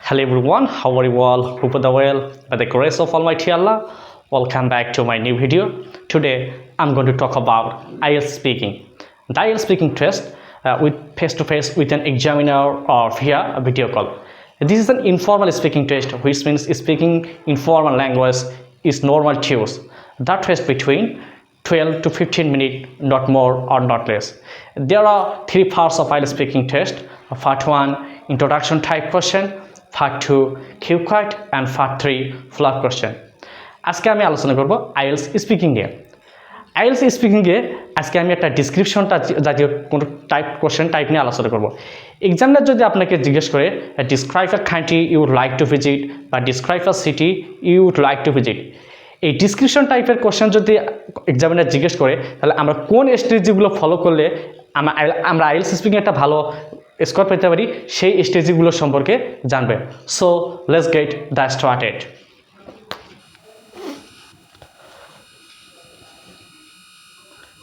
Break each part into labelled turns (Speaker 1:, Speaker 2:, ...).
Speaker 1: Hello everyone, how are you all? Hope the well. By the grace of Almighty Allah, welcome back to my new video. Today, I'm going to talk about IELTS speaking. The IELTS speaking test with face-to-face with an examiner or via a video call. This is an informal speaking test, which means speaking informal language is normal to use. The test between 12 to 15 minutes, not more or not less. There are three parts of IELTS speaking test. Part 1, introduction type question. Part 2, QCAT and Part 3, follow-up question. আজকে আমি আলোচনা করব IELTS speaking এ। IELTS speaking এ আজকে আমি একটা ডেসক্রিপশনটা জাতীয় কোনো question type নিয়ে আলোচনা করব। এক্সামিনার যদি আপনাকে জিজ্ঞেস করে describe a country you would like to visit বা describe a city you would like to visit, এই ডিসক্রিপশন টাইপের কোশ্চেন যদি এক্সামিনার জিজ্ঞেস করে, তাহলে আমরা কোন স্ট্র্যাটেজিগুলো ফলো করলে আমরা আইএলস স্পিকিং একটা ভালো স্কোর পেতে পারি সেই স্ট্র্যাটেজিগুলো সম্পর্কে জানবে। So let's get the started.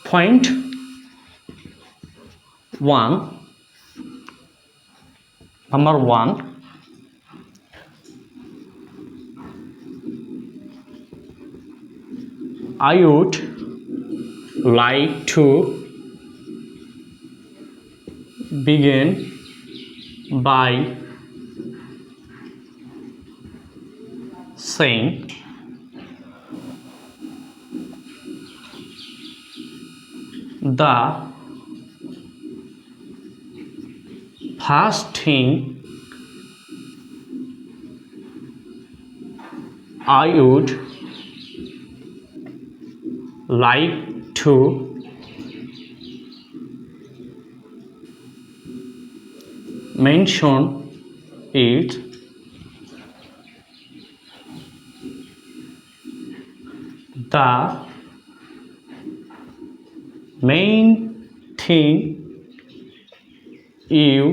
Speaker 1: Point 1, number 1, I would like to begin by saying the first thing I would like to mention is the main thing you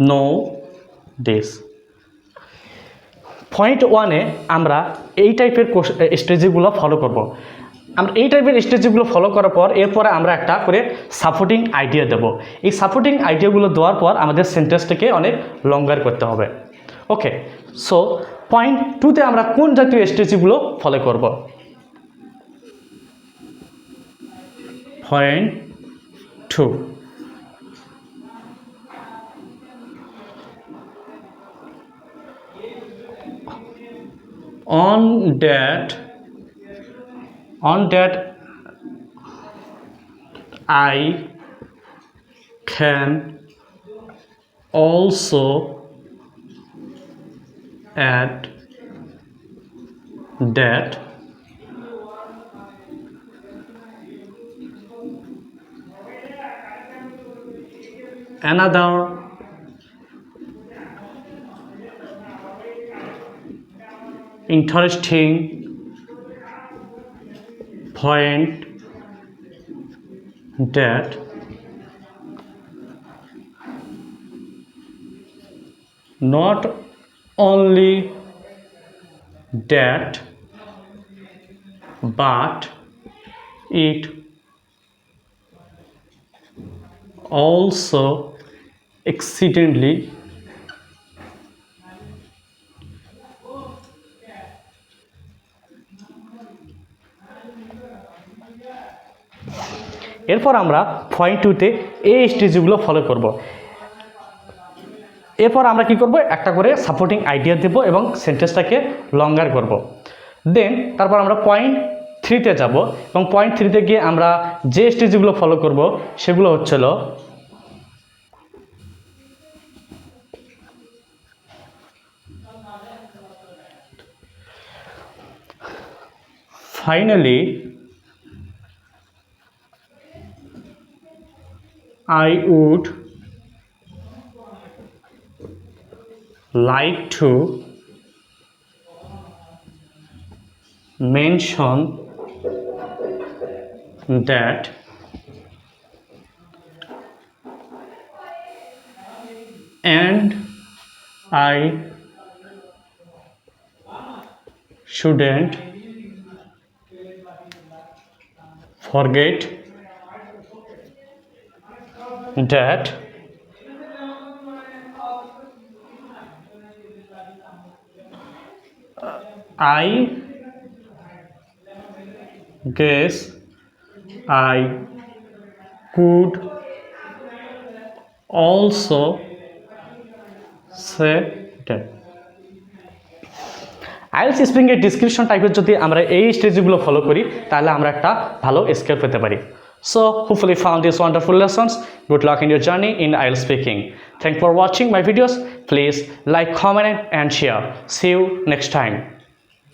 Speaker 1: know this. Point 1-এ আমরা এই টাইপের স্ট্র্যাটেজিগুলো follow করব। আমরা এই টাইপের স্ট্র্যাটেজিগুলো follow করার পর এরপরে আমরা একটা করে সাপোর্টিং আইডিয়া দেব। এই সাপোর্টিং আইডিয়াগুলো দেওয়ার পর আমাদের সেন্টেন্সটাকে অনেক লঙ্গার করতে হবে। ওকে, সো পয়েন্ট 2-তে আমরা কোন জাতীয় স্ট্র্যাটেজিগুলো ফলো করব? Point 2, on that I can also add that another interesting point that not only that but it also exceedingly এরপর আমরা পয়েন্ট 2-তে এই স্ট্র্যাটেজিগুলো ফলো করব। এরপর আমরা কি করব, একটা করে সাপোর্টিং আইডিয়া দেব এবং সেন্টেন্সটাকে লঙ্গার করব। দেন তারপর আমরা পয়েন্ট 3-তে যাব এবং পয়েন্ট 3-তে গিয়ে আমরা যে স্ট্র্যাটেজিগুলো ফলো করব সেগুলো হচ্ছিল finally I would like to mention that and I shouldn't forget that I guess I could also say that IELTS speaking এর ডিসক্রিপশন টাইপের যদি আমরা এই স্টেজগুলো ফলো করি তাহলে আমরা একটা ভালো স্কেল পেতে পারি। So hopefully found these wonderful lessons. Good luck in your journey in IELTS speaking. Thanks for watching my videos. Please like, comment and share. See you next time.